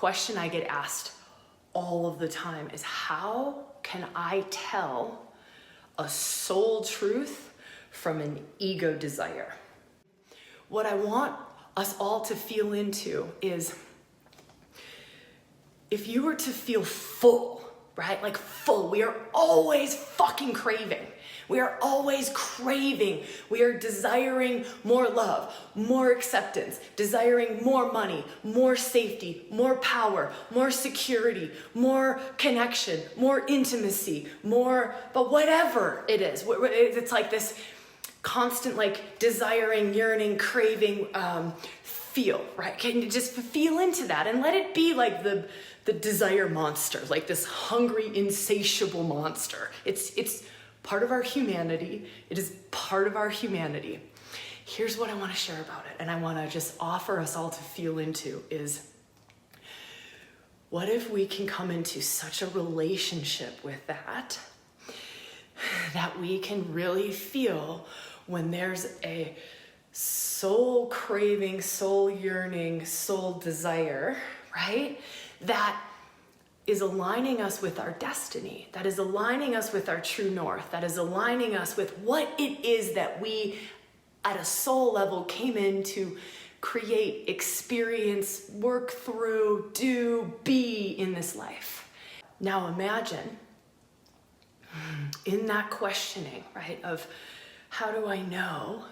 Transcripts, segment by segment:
question I get asked all of the time is, how can I tell a soul truth from an ego desire? What I want us all to feel into is, if you were to feel full, right? Like full, we are always fucking craving. We are always craving. We are desiring more love, more acceptance, desiring more money, more safety, more power, more security, more connection, more intimacy, more, but whatever it is. It's like this constant like desiring, yearning, craving, feel, right? Can you just feel into that and let it be like the desire monster, like this hungry, insatiable monster. It's part of our humanity. It is part of our humanity. Here's what I want to share about it, and I want to just offer us all to feel into is, what if we can come into such a relationship with that we can really feel when there's a soul craving, soul yearning, soul desire, right? That is aligning us with our destiny, that is aligning us with our true north, that is aligning us with what it is that we at a soul level came in to create, experience, work through, do, be in this life. Now imagine in that questioning, right, of how do I know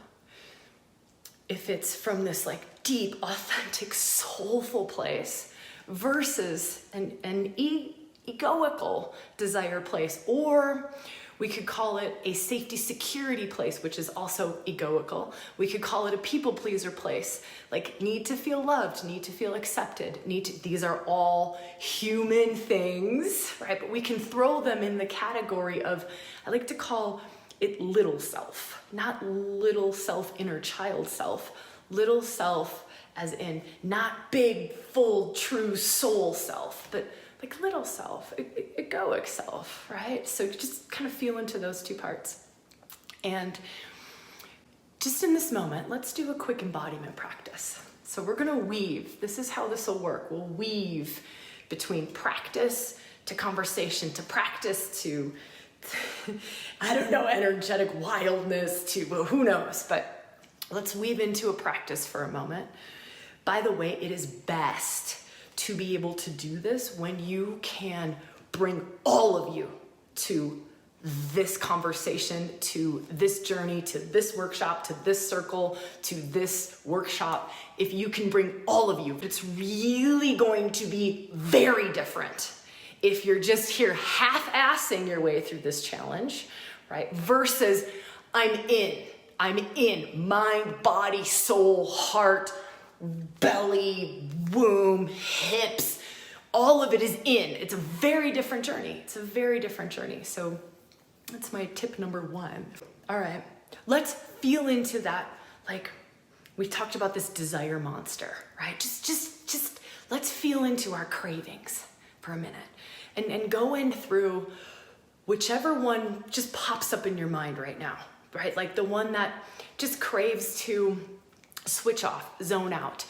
if it's from this like deep, authentic, soulful place versus an egoical desire place, or we could call it a safety security place, which is also egoical. We could call it a people pleaser place, like need to feel loved, need to feel accepted, these are all human things, right? But we can throw them in the category of, I like to call it little self, not little self, inner child self, little self as in not big, full, true soul self, but like little self, egoic self, right? So just kind of feel into those two parts. And just in this moment, let's do a quick embodiment practice. So we're gonna weave, this is how this will work. We'll weave between practice to conversation, to practice to, I don't know, energetic wildness to, well, who knows, but let's weave into a practice for a moment. By the way, it is best to be able to do this when you can bring all of you to this conversation, to this journey, to this workshop, to this circle, to this workshop. If you can bring all of you, it's really going to be very different if you're just here half-assing your way through this challenge, right? Versus I'm in mind, body, soul, heart, belly, womb, hips, all of it is in. It's a very different journey. It's a very different journey. So that's my tip number one. All right, let's feel into that. Like we talked about this desire monster, right? Just let's feel into our cravings for a minute and go in through whichever one just pops up in your mind right now, right? Like the one that just craves to switch off, zone out,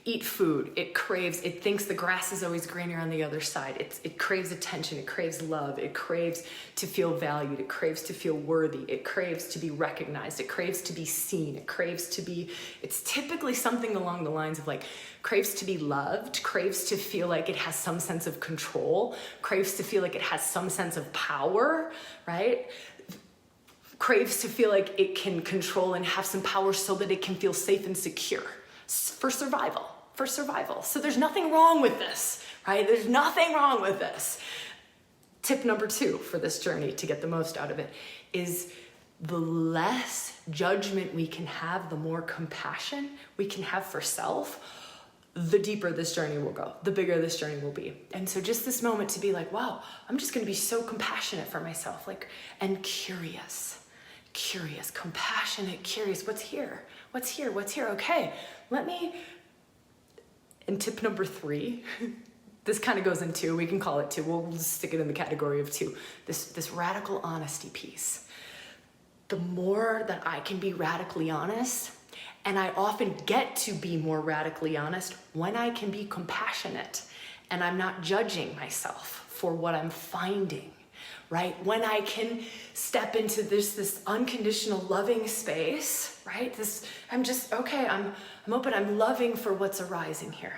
eat food. It craves, it thinks the grass is always greener on the other side. It craves attention, it craves love, it craves to feel valued, it craves to feel worthy, it craves to be recognized, it craves to be seen, it craves to be, it's typically something along the lines of like, craves to be loved, craves to feel like it has some sense of control, craves to feel like it has some sense of power, right? Craves to feel like it can control and have some power so that it can feel safe and secure for survival. So there's nothing wrong with this, right? There's nothing wrong with this. Tip number two for this journey to get the most out of it is the less judgment we can have, the more compassion we can have for self, the deeper this journey will go, the bigger this journey will be. And so just this moment to be like, wow, I'm just gonna be so compassionate for myself, like, and curious, compassionate, curious. What's here? Okay, and tip number three, this kind of goes in two, we can call it two, we'll just stick it in the category of two, this radical honesty piece. The more that I can be radically honest And I often get to be more radically honest when I can be compassionate and I'm not judging myself for what I'm finding, right? When I can step into this unconditional loving space, right? I'm just, okay, I'm open, I'm loving for what's arising here.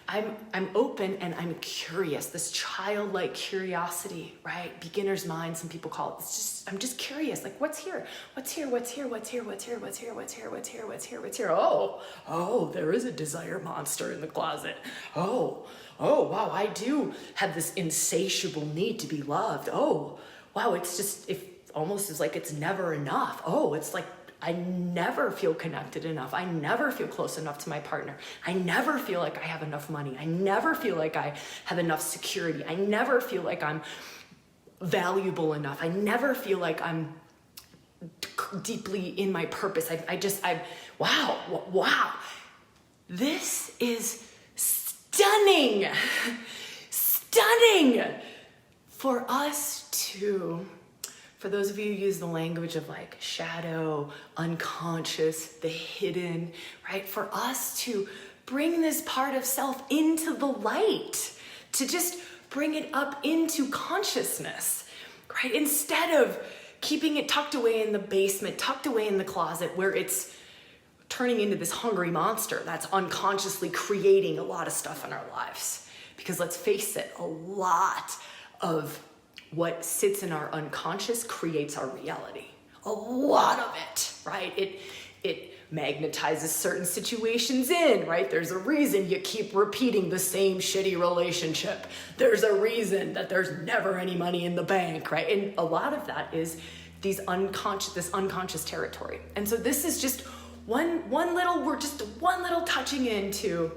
I'm open and I'm curious, this childlike curiosity, right? Beginner's mind, some people call it. It's just, I'm just curious, like what's here? What's here? What's here? What's here? What's here? What's here? What's here? What's here? What's here? What's here? Oh, there is a desire monster in the closet. Oh, wow, I do have this insatiable need to be loved. Oh, wow, it's just, almost is like it's never enough. Oh, it's like I never feel connected enough. I never feel close enough to my partner. I never feel like I have enough money. I never feel like I have enough security. I never feel like I'm valuable enough. I never feel like I'm deeply in my purpose. Wow. This is stunning for us to, for those of you who use the language of like shadow, unconscious, the hidden, right? For us to bring this part of self into the light, to just bring it up into consciousness, right? Instead of keeping it tucked away in the basement, tucked away in the closet where it's turning into this hungry monster that's unconsciously creating a lot of stuff in our lives. Because let's face it, a lot of what sits in our unconscious creates our reality. A lot of it, right? It magnetizes certain situations in, right? There's a reason you keep repeating the same shitty relationship. There's a reason that there's never any money in the bank, right? And a lot of that is this unconscious territory. And so this is just we're just one little touching into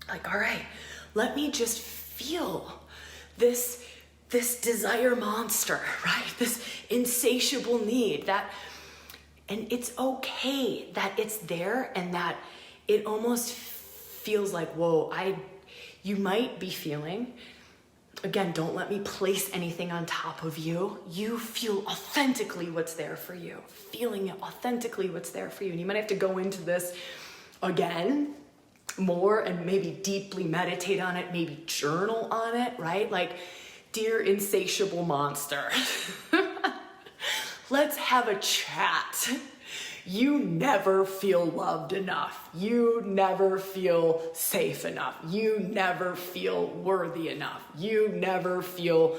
like, all right, let me just feel this desire monster, right? This insatiable need and it's okay that it's there and that it almost feels like, whoa, you might be feeling, again, don't let me place anything on top of you. You feel authentically what's there for you, feeling it authentically what's there for you. And you might have to go into this again more and maybe deeply meditate on it, maybe journal on it, right? Like, dear insatiable monster, let's have a chat. You never feel loved enough. You never feel safe enough. You never feel worthy enough. You never feel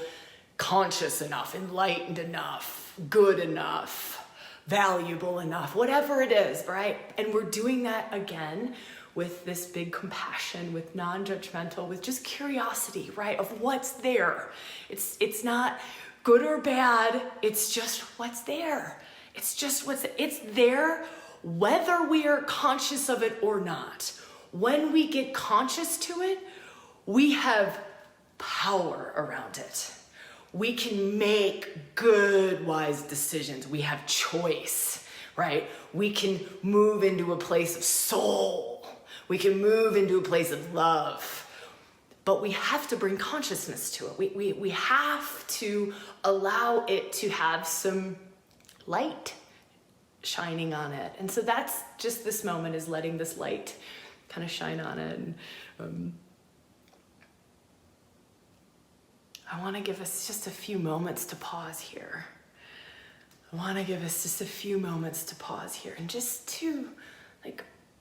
conscious enough, enlightened enough, good enough, valuable enough, whatever it is, right? And we're doing that again with this big compassion, with non-judgmental, with just curiosity, right? Of what's there. It's not good or bad. It's just what's there. It's there whether we are conscious of it or not. When we get conscious to it, we have power around it. We can make good, wise decisions. We have choice, right? We can move into a place of soul. We can move into a place of love. But we have to bring consciousness to it. We have to allow it to have some light shining on it. And so that's just this moment, is letting this light kind of shine on it. And I want to give us just a few moments to pause here. And just to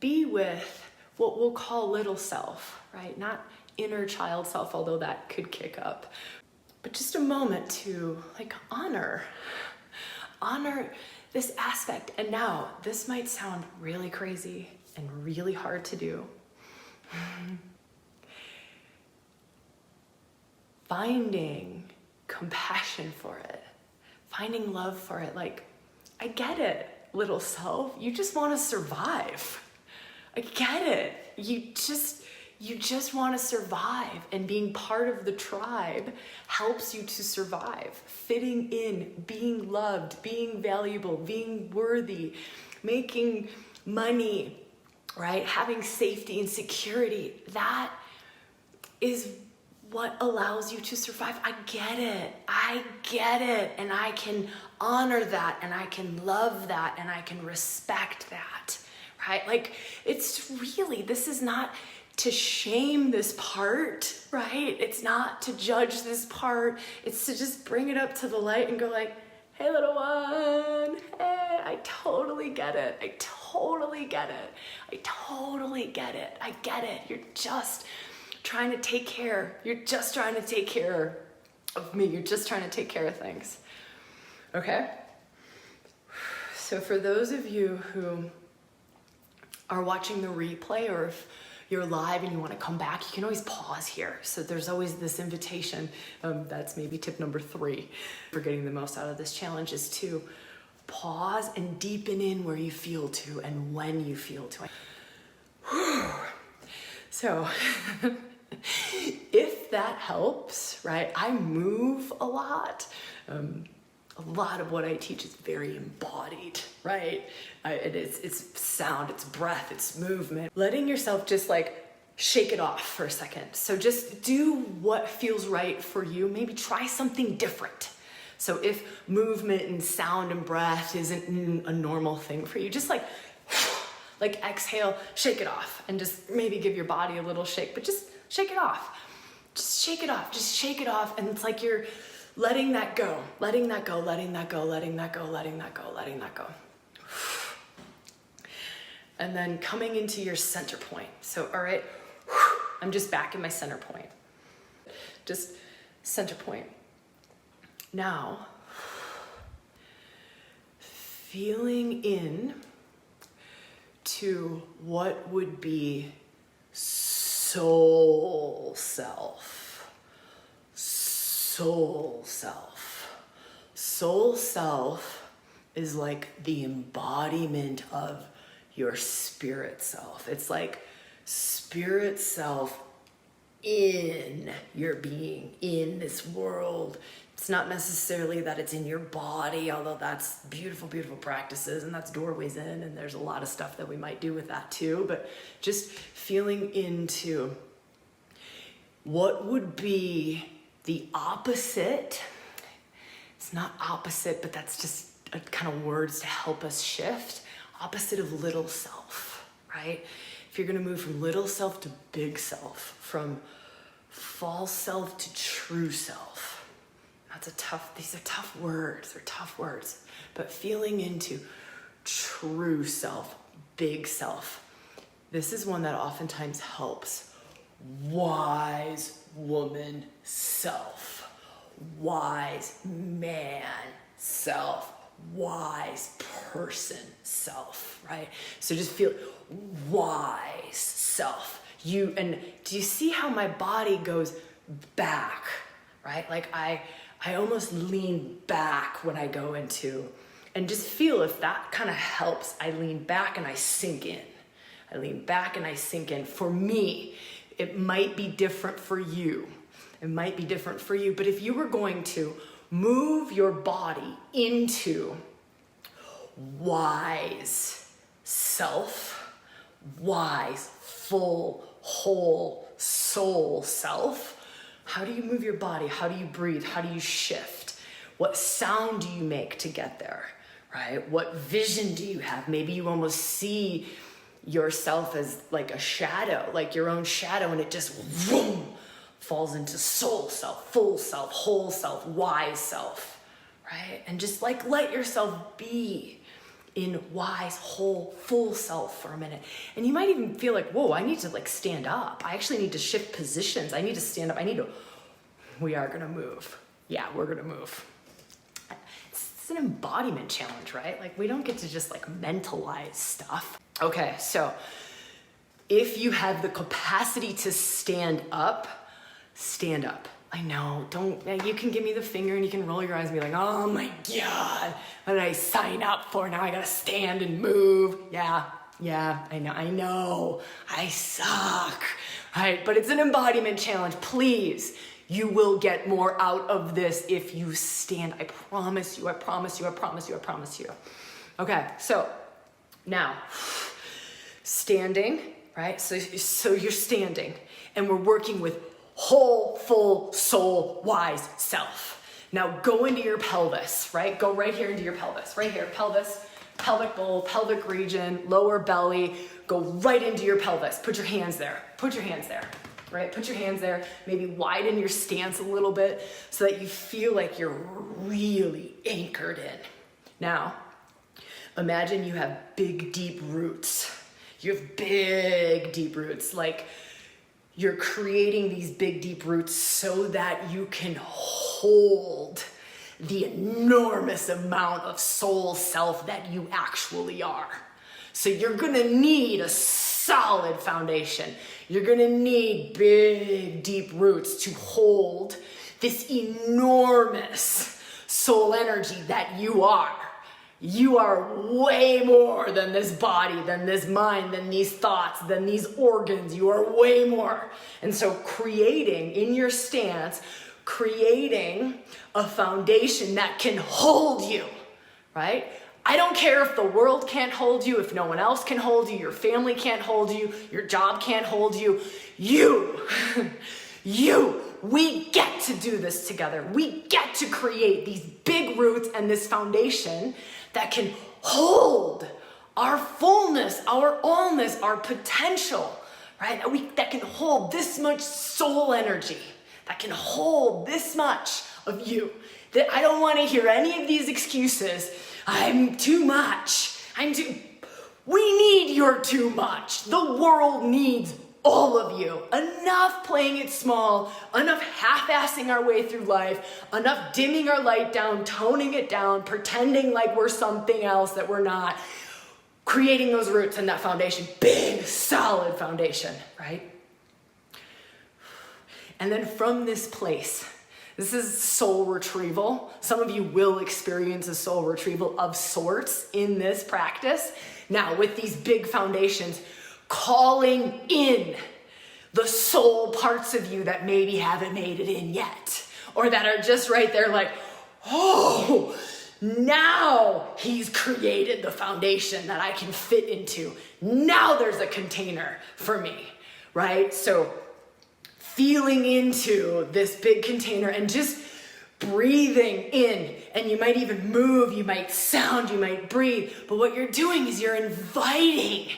be with what we'll call little self, right? Not inner child self, although that could kick up. But just a moment to honor this aspect. And now, this might sound really crazy and really hard to do. Finding compassion for it, finding love for it. I get it, little self. You just want to survive. I get it. You just want to survive, and being part of the tribe helps you to survive. Fitting in, being loved, being valuable, being worthy, making money, right? Having safety and security. That is what allows you to survive. I get it. And I can honor that, and I can love that, and I can respect that, right? Like, it's really, this is not to shame this part, right? It's not to judge this part. It's to just bring it up to the light and go like, hey, little one, hey, I totally get it. I totally get it. I totally get it. I get it. You're just trying to take care. You're just trying to take care of me. You're just trying to take care of things. Okay? So for those of you who are watching the replay, or if you're live and you want to come back, you can always pause here. So there's always this invitation. That's maybe tip number 3 for getting the most out of this challenge, is to pause and deepen in where you feel to and when you feel to. So if that helps, right? I move a lot. A lot of what I teach is very embodied, right? It's sound, it's breath, it's movement. Letting yourself just like shake it off for a second. So just do what feels right for you. Maybe try something different. So if movement and sound and breath isn't a normal thing for you, just like exhale, shake it off, and just maybe give your body a little shake, but just shake it off. Just shake it off, just shake it off. And it's like you're letting that go, letting that go, letting that go, letting that go, letting that go, letting that go. And then coming into your center point. So, all right, I'm just back in my center point. Just center point. Now, feeling in to what would be soul self. Soul self. Soul self is like the embodiment of your spirit self. It's like spirit self in your being, in this world. It's not necessarily that it's in your body, although that's beautiful, beautiful practices, and that's doorways in, and there's a lot of stuff that we might do with that too, but just feeling into what would be the opposite. It's not opposite, but that's just a kind of words to help us shift. Opposite of little self, right? If you're gonna move from little self to big self, from false self to true self, these are tough words, they're tough words, but feeling into true self, big self, this is one that oftentimes helps. Wise woman self, wise man self, wise person self, right? So just feel wise self. And do you see how my body goes back, right? Like I almost lean back when I go into, and just feel if that kind of helps. I lean back and I sink in. I lean back and I sink in. For me, it might be different for you. It might be different for you, but if you were going to move your body into wise self, wise, full, whole soul self, how do you move your body? How do you breathe? How do you shift? What sound do you make to get there, right? What vision do you have? Maybe you almost see yourself as like a shadow, like your own shadow, and it just vroom, falls into soul self, full self, whole self, wise self, right? And just like let yourself be in wise, whole, full self for a minute. And you might even feel like, whoa, I need to like stand up. I actually need to shift positions. I need to stand up. We are gonna move. Yeah, we're gonna move. It's an embodiment challenge, right? Like we don't get to just like mentalize stuff. Okay, so if you have the capacity to stand up, stand up. I know, you can give me the finger and you can roll your eyes and be like, oh my God, what did I sign up for? Now I gotta stand and move. Yeah, I know, I suck, right? But it's an embodiment challenge. Please, you will get more out of this if you stand. I promise you, I promise you, I promise you, I promise you. Okay, so now, standing, right? So you're standing and we're working with whole, full, soul, wise self. Now go into your pelvis, right? Go right here into your pelvis. Right here, pelvis, pelvic bowl, pelvic region, lower belly, go right into your pelvis. Put your hands there. Put your hands there, right? Put your hands there. Maybe widen your stance a little bit so that you feel like you're really anchored in. Now, imagine you have big, deep roots. You have big, deep roots. Like you're creating these big, deep roots so that you can hold the enormous amount of soul self that you actually are. So you're gonna need a solid foundation. You're gonna need big, deep roots to hold this enormous soul energy that you are. You are way more than this body, than this mind, than these thoughts, than these organs. You are way more. And so creating in your stance, creating a foundation that can hold you, right? I don't care if the world can't hold you, if no one else can hold you, your family can't hold you, your job can't hold you. We get to do this together. We get to create these big roots and this foundation that can hold our fullness, our allness, our potential, right? That can hold this much soul energy, that can hold this much of you. That I don't want to hear any of these excuses. I'm too much. We need your too much. The world needs all of you. Enough playing it small, enough half-assing our way through life, enough dimming our light down, toning it down, pretending like we're something else that we're not, creating those roots and that foundation, big, solid foundation, right? And then from this place, this is soul retrieval. Some of you will experience a soul retrieval of sorts in this practice. Now, with these big foundations, calling in the soul parts of you that maybe haven't made it in yet, or that are just right there like, oh, now he's created the foundation that I can fit into. Now there's a container for me, right? So feeling into this big container and just breathing in, and you might even move, you might sound, you might breathe, but what you're doing is you're inviting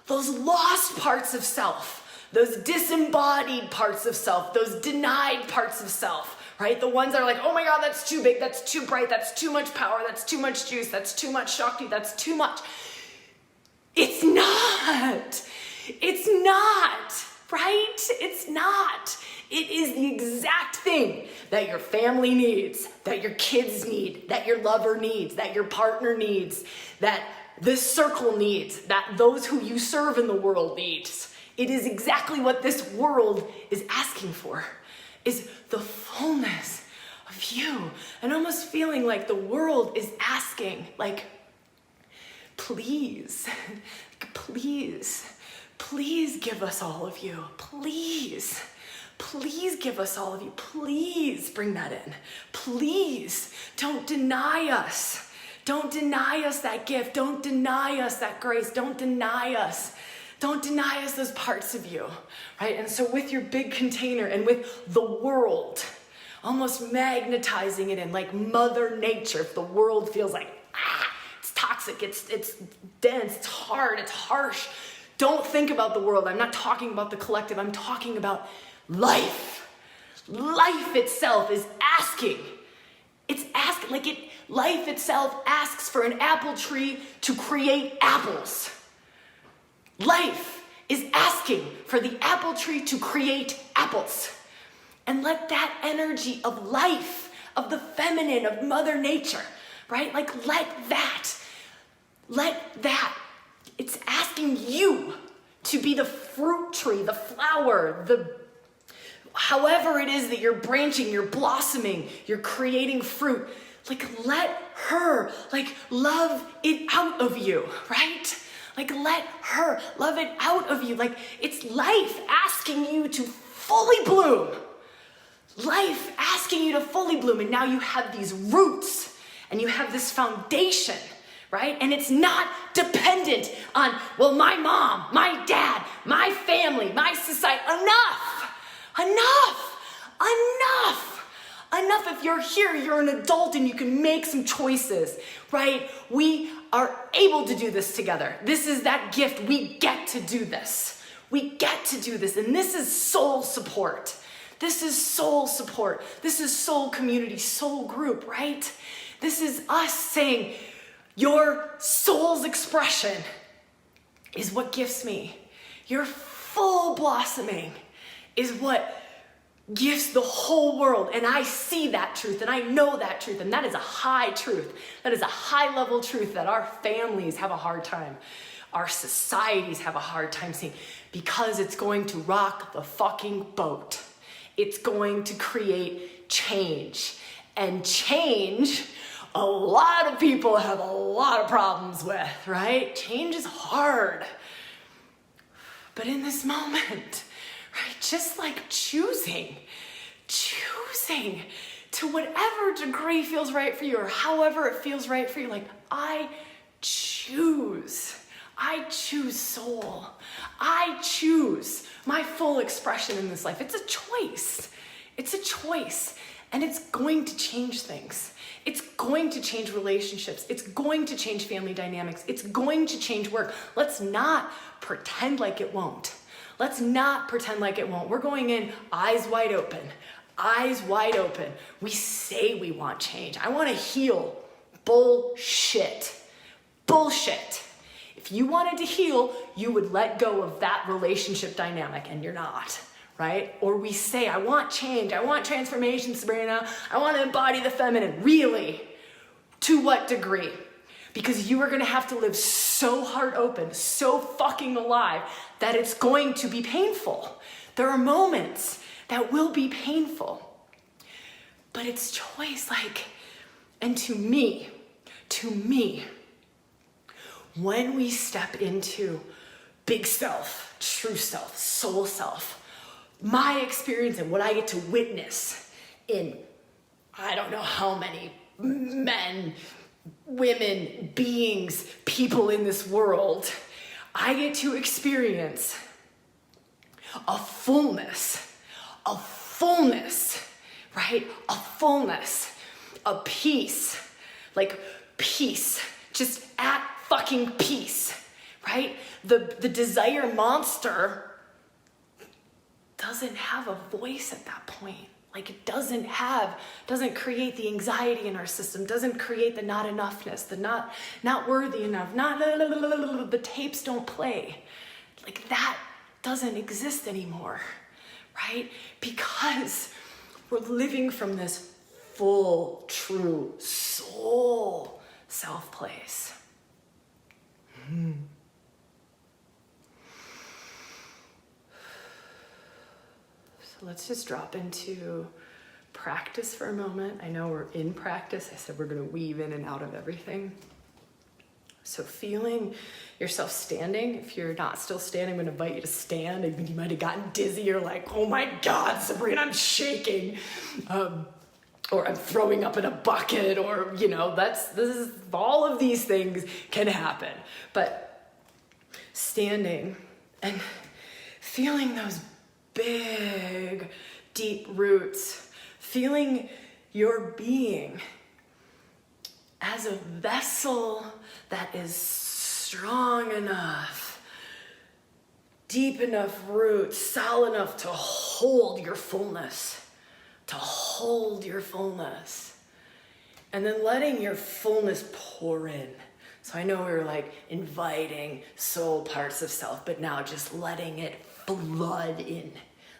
those lost parts of self, those disembodied parts of self, those denied parts of self, right? The ones that are like, oh my God, that's too big, that's too bright, that's too much power, that's too much juice, that's too much Shakti, that's too much. It's not, right? It's not. It is the exact thing that your family needs, that your kids need, that your lover needs, that your partner needs, that this circle needs, that those who you serve in the world needs. It is exactly what this world is asking for, is the fullness of you. And almost feeling like the world is asking, like, please give us all of you. Please give us all of you. Please bring that in. Please don't deny us. Don't deny us that gift. Don't deny us that grace. Don't deny us those parts of you, right? And so with your big container and with the world, almost magnetizing it in like Mother Nature, if the world feels like, it's toxic, it's dense, it's hard, it's harsh. Don't think about the world. I'm not talking about the collective. I'm talking about life. Life itself is asking. Life itself asks for an apple tree to create apples. Life is asking for the apple tree to create apples. And let that energy of life, of the feminine, of Mother Nature, right? Like let that, it's asking you to be the fruit tree, the flower, however it is that you're branching, you're blossoming, you're creating fruit. Like let her, love it out of you, right? Like let her love it out of you. Like it's life asking you to fully bloom. Life asking you to fully bloom. And now you have these roots and you have this foundation, right? And it's not dependent on, well, my mom, my dad, my family, my society. Enough enough if you're here, you're an adult and you can make some choices, right? We are able to do this together. This is that gift. We get to do this. We get to do this. And this is soul support. This is soul support. This is soul community, soul group, right? This is us saying, your soul's expression is what gifts me. Your full blossoming is what gifts the whole world. And I see that truth and I know that truth. And that is a high truth. That is a high level truth that our families have a hard time. Our societies have a hard time seeing, because it's going to rock the fucking boat. It's going to create change. And change, a lot of people have a lot of problems with, right? Change is hard. But in this moment, right, just like choosing to whatever degree feels right for you, or however it feels right for you, like I choose soul. I choose my full expression in this life. It's a choice. It's a choice. And it's going to change things. It's going to change relationships. It's going to change family dynamics. It's going to change work. Let's not pretend like it won't. Let's not pretend like it won't. We're going in eyes wide open. Eyes wide open. We say we want change. I want to heal. Bullshit. Bullshit. If you wanted to heal, you would let go of that relationship dynamic, and you're not, right? Or we say, I want change. I want transformation, Sabrina. I want to embody the feminine. Really? To what degree? Because you are going to have to live so heart open, so fucking alive, that it's going to be painful. There are moments that will be painful, but it's choice. And to me, when we step into big self, true self, soul self, my experience and what I get to witness in, I don't know how many men, women, beings, people in this world, I get to experience a fullness, right? A fullness, a peace, like peace, just at fucking peace, right? The desire monster doesn't have a voice at that point. Like it doesn't create the anxiety in our system, doesn't create the not enoughness, the not worthy enough, the tapes don't play. Like that doesn't exist anymore, right? Because we're living from this full, true soul self place. So let's just drop into practice for a moment. I know we're in practice. I said we're going to weave in and out of everything. So feeling yourself standing. If you're not still standing, I'm going to invite you to stand. I think you might have gotten dizzy. You're like, oh my God, Sabrina, I'm shaking. Or I'm throwing up in a bucket, or, all of these things can happen. But standing and feeling those big, deep roots, feeling your being as a vessel that is strong enough, deep enough roots, solid enough to hold your fullness. And then letting your fullness pour in. So I know we were like inviting soul parts of self, but now just letting it flood in.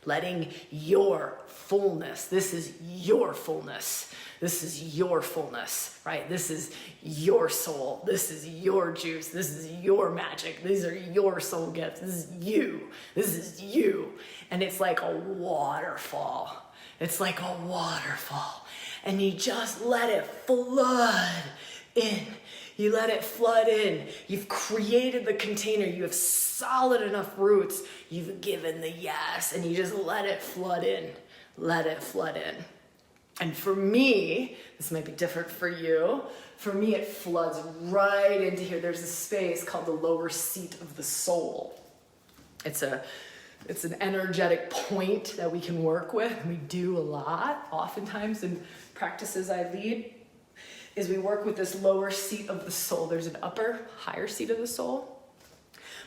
Letting your fullness, this is your fullness. This is your fullness, right? This is your soul. This is your juice. This is your magic. These are your soul gifts. This is you. This is you. And it's like a waterfall. It's like a waterfall. And you just let it flood in. You let it flood in. You've created the container. You have solid enough roots. You've given the yes. And you just let it flood in. Let it flood in. And for me, this might be different for you. For me, it floods right into here. There's a space called the lower seat of the soul. It's a It's an energetic point that we can work with, and we do a lot. Oftentimes in practices I lead, is we work with this lower seat of the soul. There's an upper, higher seat of the soul.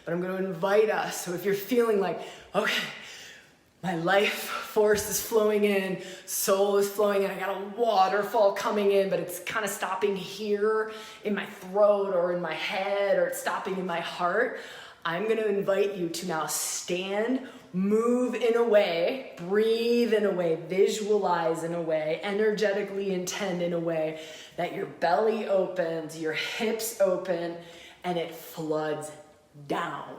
But I'm going to invite us, so if you're feeling like, okay, my life force is flowing in, soul is flowing in, I got a waterfall coming in, but it's kind of stopping here in my throat or in my head, or it's stopping in my heart. I'm going to invite you to now stand, move in a way, breathe in a way, visualize in a way, energetically intend in a way that your belly opens, your hips open, and it floods down.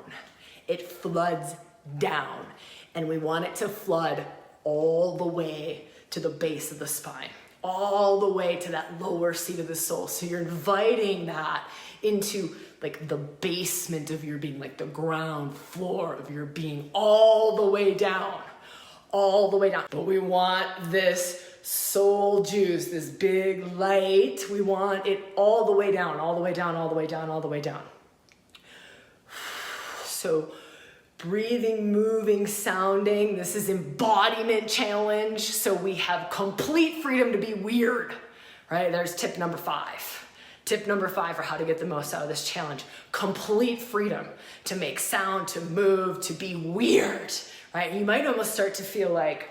It floods down. And we want it to flood all the way to the base of the spine, all the way to that lower seat of the soul. So you're inviting that into like the basement of your being, like the ground floor of your being, all the way down, all the way down. But we want this soul juice, this big light, we want it all the way down, all the way down, all the way down, all the way down. So breathing, moving, sounding. This is embodiment challenge. So we have complete freedom to be weird, right? There's tip number 5. Tip number 5 for how to get the most out of this challenge. Complete freedom to make sound, to move, to be weird, right? You might almost start to feel like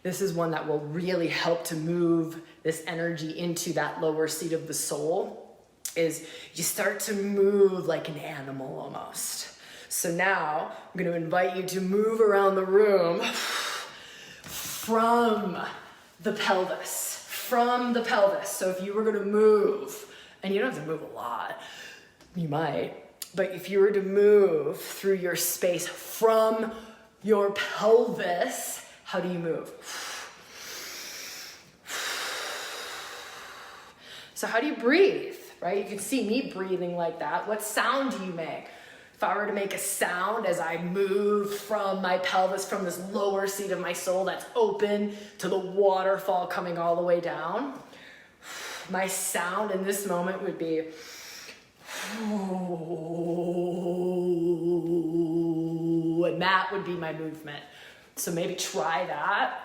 this is one that will really help to move this energy into that lower seat of the soul, is you start to move like an animal almost. So now I'm going to invite you to move around the room from the pelvis, So if you were going to move, and you don't have to move a lot, you might, but if you were to move through your space from your pelvis, how do you move? So how do you breathe, right? You can see me breathing like that. What sound do you make? If I were to make a sound as I move from my pelvis, from this lower seat of my soul that's open to the waterfall coming all the way down, my sound in this moment would be, and that would be my movement. So maybe try that.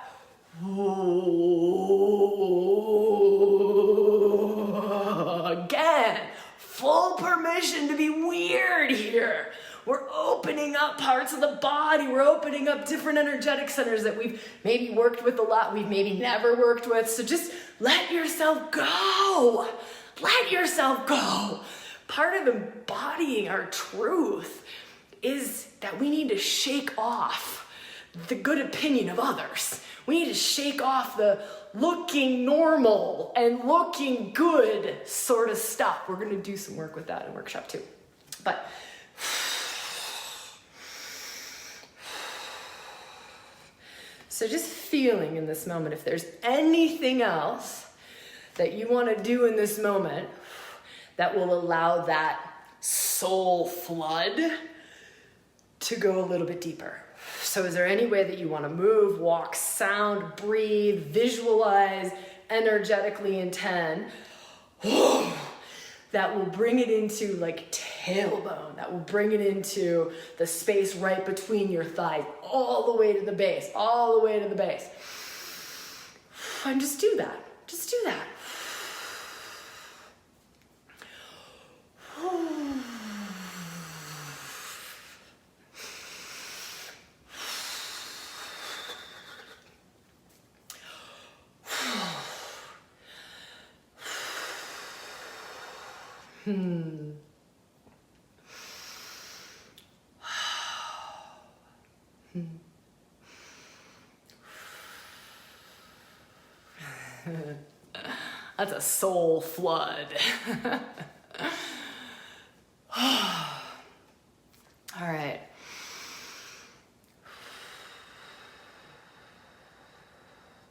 Again, full permission to be weird here. We're opening up parts of the body. We're opening up different energetic centers that we've maybe worked with a lot, we've maybe never worked with. So just let yourself go. Let yourself go. Part of embodying our truth is that we need to shake off the good opinion of others. We need to shake off the looking normal and looking good sort of stuff. We're going to do some work with that in workshop too. But so just feeling in this moment, if there's anything else that you want to do in this moment that will allow that soul flood to go a little bit deeper. So is there any way that you want to move, walk, sound, breathe, visualize, energetically intend, that will bring it into like tailbone, that will bring it into the space right between your thighs, all the way to the base, all the way to the base. And just do that. Just do that. That's a soul flood. All right.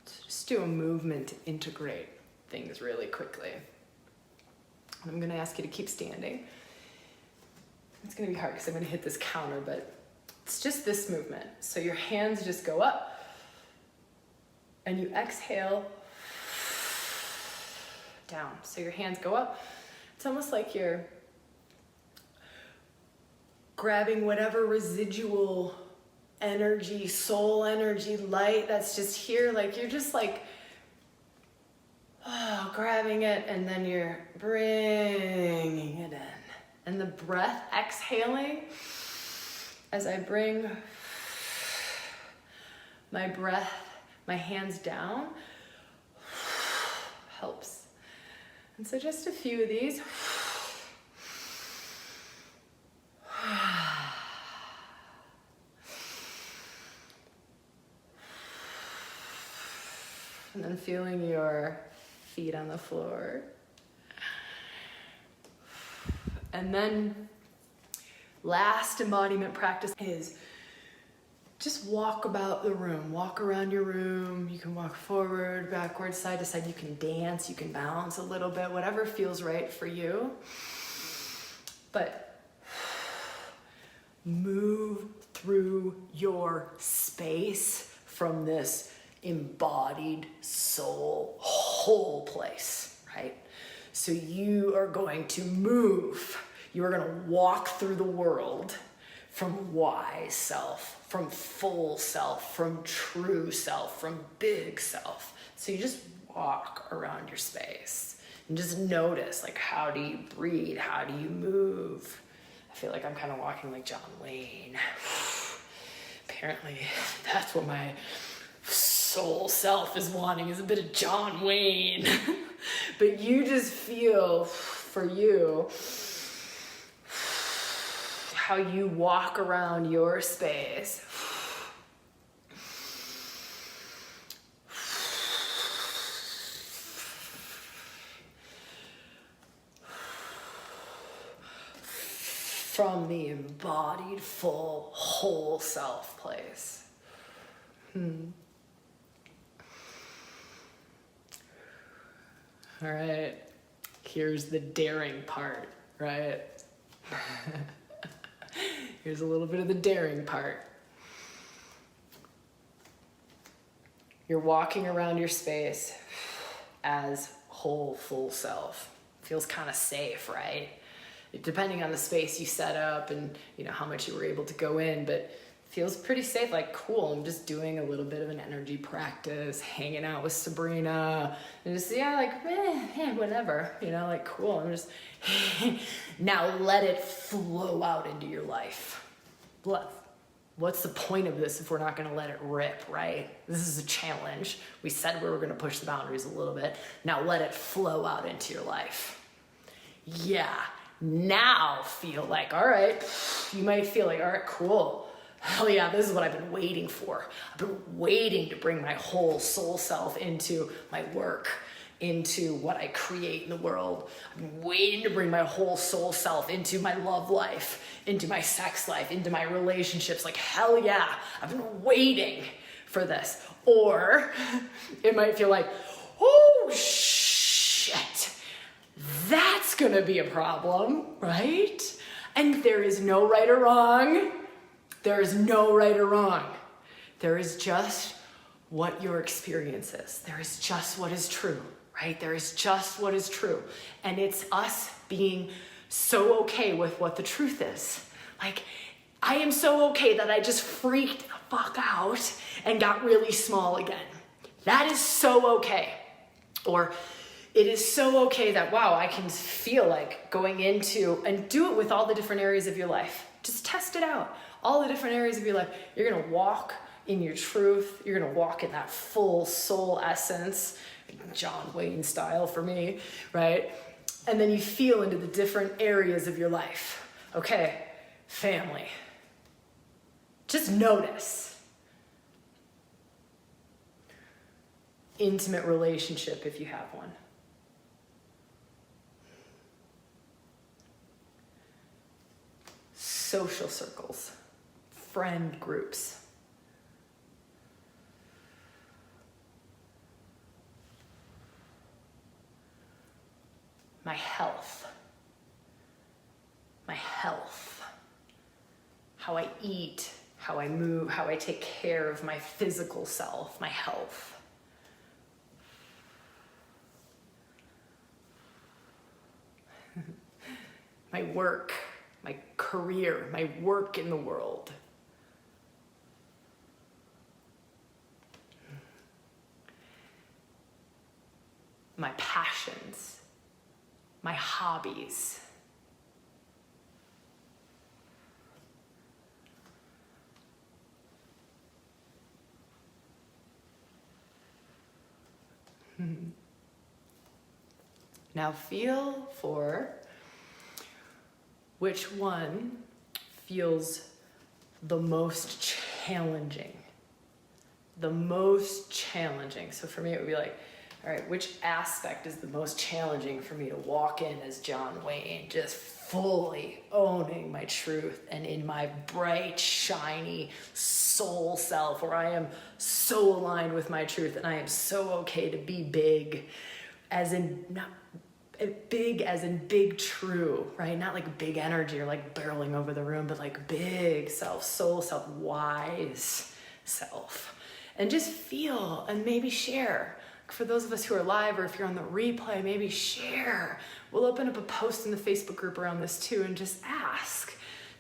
So just do a movement to integrate things really quickly. I'm going to ask you to keep standing. It's going to be hard because I'm going to hit this counter, but it's just this movement. So your hands just go up and you exhale down. So your hands go up. It's almost like you're grabbing whatever residual energy, soul energy, light that's just here. Like you're just like, oh, grabbing it, and then you're bringing it in. And the breath, exhaling, as I bring my breath, my hands down, helps. And so just a few of these. And then feeling your feet on the floor. And then last embodiment practice is just walk about the room, walk around your room. You can walk forward, backward, side to side. You can dance, you can bounce a little bit, whatever feels right for you. But move through your space from this embodied soul whole place, right? So you are going to move. You are going to walk through the world from wise self, from full self, from true self, from big self. So you just walk around your space and just notice, like, how do you breathe? How do you move? I feel like I'm kind of walking like John Wayne. Apparently, that's what my soul self is wanting, is a bit of John Wayne. But you just feel, for you, how you walk around your space. From the embodied, full, whole self place. All right, here's the daring part, right? Here's a little bit of the daring part. You're walking around your space as whole, full self. Feels kind of safe, right? Depending on the space you set up and how much you were able to go in, but feels pretty safe. Like, cool, I'm just doing a little bit of an energy practice, hanging out with Sabrina, and just whatever, like, cool. I'm just now let it flow out into your life. What's the point of this if we're not going to let it rip, right? This is a challenge. We said we were going to push the boundaries a little bit. Now let it flow out into your life. Yeah. Now feel like, all right, you might feel like, all right, cool. Hell yeah, this is what I've been waiting for. I've been waiting to bring my whole soul self into my work, into what I create in the world. I've been waiting to bring my whole soul self into my love life, into my sex life, into my relationships. Like, hell yeah, I've been waiting for this. Or it might feel like, oh shit, that's gonna be a problem, right? And there is no right or wrong. There is no right or wrong. There is just what your experience is. There is just what is true, right? There is just what is true. And it's us being so okay with what the truth is. Like, I am so okay that I just freaked the fuck out and got really small again. That is so okay. Or it is so okay that, wow, I can feel like going into, and do it with all the different areas of your life. Just test it out. All the different areas of your life. You're going to walk in your truth. You're going to walk in that full soul essence, John Wayne style for me, right? And then you feel into the different areas of your life. Okay, family. Just notice. Intimate relationship if you have one. Social circles. Friend groups. My health. My health. How I eat, how I move, how I take care of my physical self, my health. My work, my career, my work in the world. my passions, my hobbies. Now feel for which one feels the most challenging. The most challenging. So for me, it would be like, all right, which aspect is the most challenging for me to walk in as John Wayne, just fully owning my truth and in my bright, shiny soul self, where I am so aligned with my truth and I am so okay to be big, as in not big as in big true, right? Not like big energy or like barreling over the room, but like big self, soul self, wise self. And just feel and maybe share. For those of us who are live, or if you're on the replay, maybe share. We'll open up a post in the Facebook group around this too, and just ask.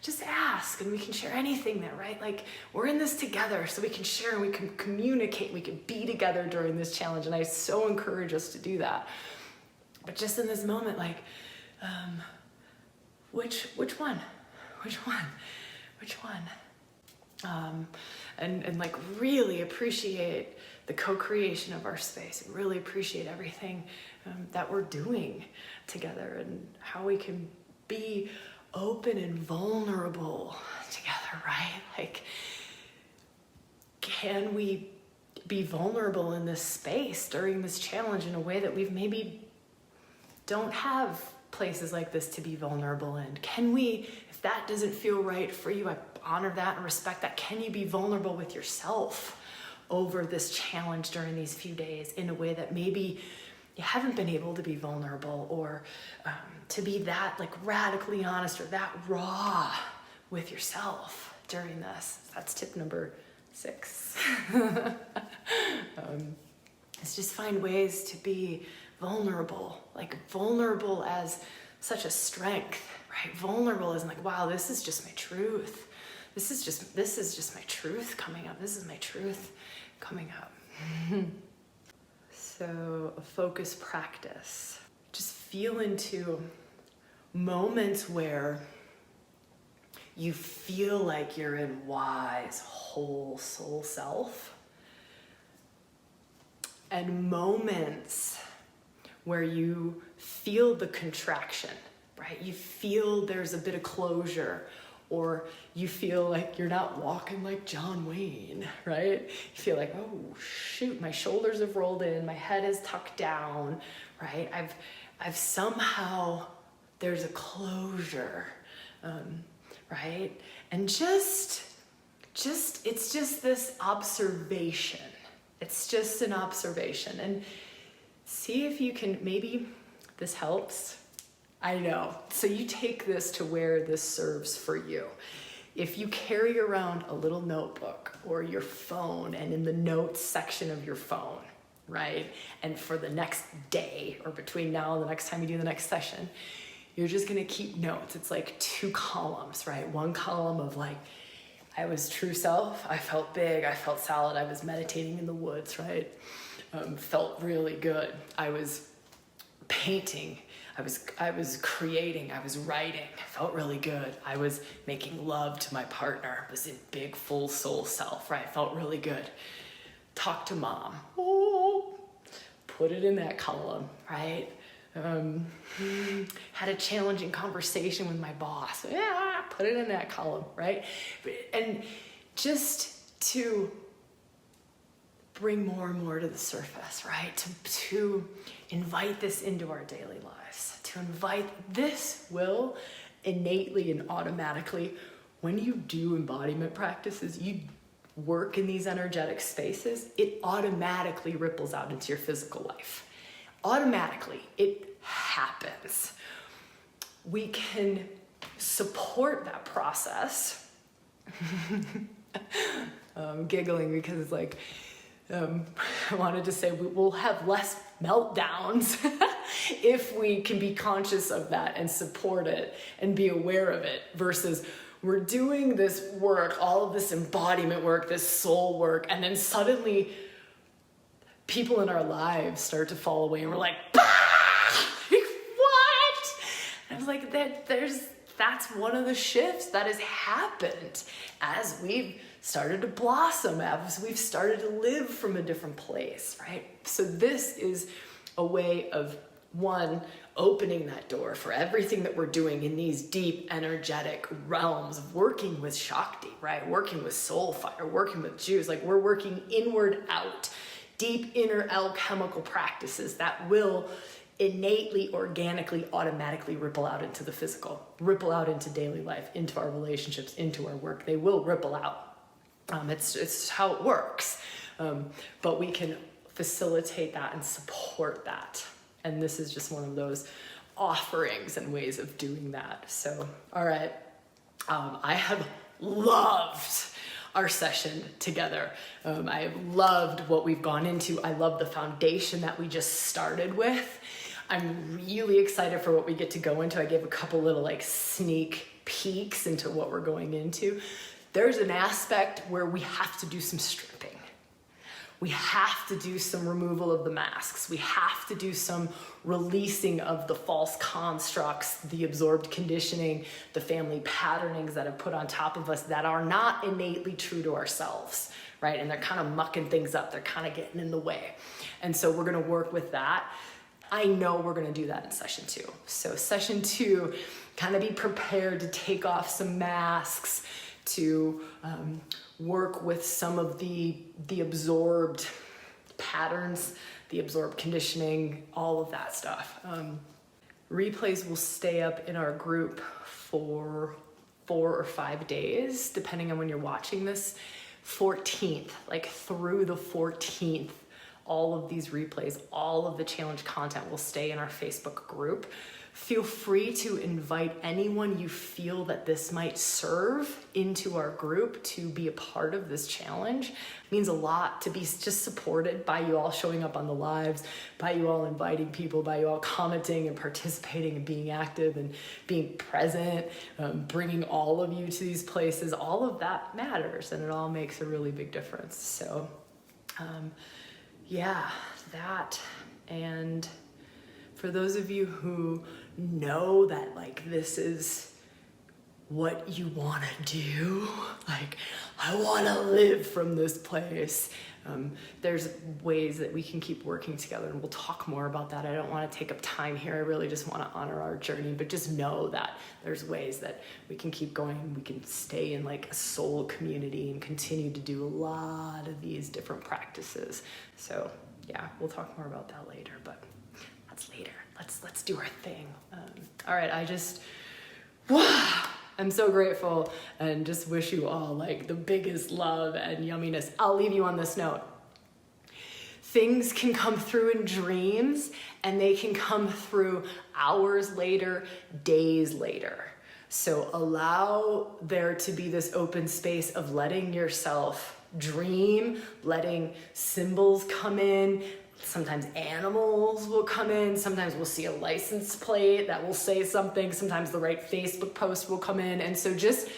Just ask, and we can share anything there, right? Like, we're in this together, so we can share and we can communicate, we can be together during this challenge, and I so encourage us to do that. But just in this moment, like, which one? Which one? Which one? And like really appreciate the co-creation of our space, and really appreciate everything that we're doing together, and how we can be open and vulnerable together, right? Like, can we be vulnerable in this space during this challenge in a way that we've maybe don't have places like this to be vulnerable in? Can we, if that doesn't feel right for you, I honor that and respect that. Can you be vulnerable with yourself over this challenge during these few days in a way that maybe you haven't been able to be vulnerable, or to be that like radically honest or that raw with yourself during this? That's tip number 6. It's just find ways to be vulnerable, like vulnerable as such a strength, right? Vulnerable as like, wow, this is just my truth. This is just my truth coming up. This is my truth coming up. So a focus practice. Just feel into moments where you feel like you're in wise, whole soul self, and moments where you feel the contraction, right? You feel there's a bit of closure, or you feel like you're not walking like John Wayne, right? You feel like, oh shoot, my shoulders have rolled in, my head is tucked down, right? I've somehow, there's a closure, right? And just, it's just this observation. It's just an observation. And see if you can, maybe this helps. I know. So you take this to where this serves for you. If you carry around a little notebook or your phone, and in the notes section of your phone, right? And for the next day, or between now and the next time you do the next session, you're just gonna keep notes. It's like 2 columns, right? One column of like, I was true self, I felt big, I felt solid, I was meditating in the woods, right? Felt really good. I was painting, I was creating, I was writing, felt really good. I was making love to my partner, was in big full soul self, right? Felt really good. Talk to mom, oh, put it in that column, right? Had a challenging conversation with my boss, yeah, put it in that column, right? And just to bring more and more to the surface, right? To invite this into our daily lives, to invite this will innately and automatically, when you do embodiment practices, you work in these energetic spaces, it automatically ripples out into your physical life. Automatically, it happens. We can support that process. I'm giggling because it's like, I wanted to say we'll have less meltdowns if we can be conscious of that and support it and be aware of it, versus we're doing this work, all of this embodiment work, this soul work, and then suddenly people in our lives start to fall away and we're like, bah! Like, what? And I was like, that's one of the shifts that has happened as we've started to blossom, as we've started to live from a different place, right? So this is a way of, one, opening that door for everything that we're doing in these deep energetic realms of working with Shakti, right? Working with soul fire, working with Jews, like we're working inward out, deep inner alchemical practices that will innately, organically, automatically ripple out into the physical, ripple out into daily life, into our relationships, into our work. They will ripple out. It's how it works. But we can facilitate that and support that. And this is just one of those offerings and ways of doing that. So, all right. I have loved our session together. I have loved what we've gone into. I love the foundation that we just started with. I'm really excited for what we get to go into. I gave a couple little like sneak peeks into what we're going into. There's an aspect where we have to do some stripping. We have to do some removal of the masks. We have to do some releasing of the false constructs, the absorbed conditioning, the family patternings that have put on top of us that are not innately true to ourselves, right? And they're kind of mucking things up. They're kind of getting in the way. And so we're going to work with that. I know we're going to do that in session 2. So session 2, kind of be prepared to take off some masks, to work with some of the absorbed patterns, the absorbed conditioning, all of that stuff. Replays will stay up in our group for 4 or 5 days, depending on when you're watching this. 14th, like through the 14th, all of these replays, all of the challenge content will stay in our Facebook group. Feel free to invite anyone you feel that this might serve into our group to be a part of this challenge. It means a lot to be just supported by you all showing up on the lives, by you all inviting people, by you all commenting and participating and being active and being present, bringing all of you to these places. All of that matters and it all makes a really big difference. So yeah, that. And for those of you who know that like this is what you want to do, like I want to live from this place, there's ways that we can keep working together, and we'll talk more about that. I don't want to take up time here. I really just want to honor our journey, but just know that there's ways that we can keep going. We can stay in like a soul community and continue to do a lot of these different practices. So yeah, we'll talk more about that later, but that's later. Let's do our thing. All right, I'm so grateful and just wish you all like the biggest love and yumminess. I'll leave you on this note. Things can come through in dreams and they can come through hours later, days later. So allow there to be this open space of letting yourself dream, letting symbols come in. Sometimes animals will come in. Sometimes we'll see a license plate that will say something. Sometimes the right Facebook post will come in. And so just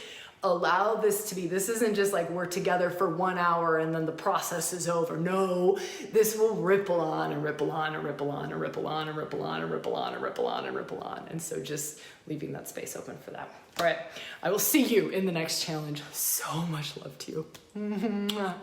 allow this to be, this isn't just like we're together for 1 hour and then the process is over. No, this will ripple on and ripple on and ripple on and ripple on and ripple on and ripple on and ripple on and ripple on. And so just leaving that space open for that. All right, I will see you in the next challenge. So much love to you.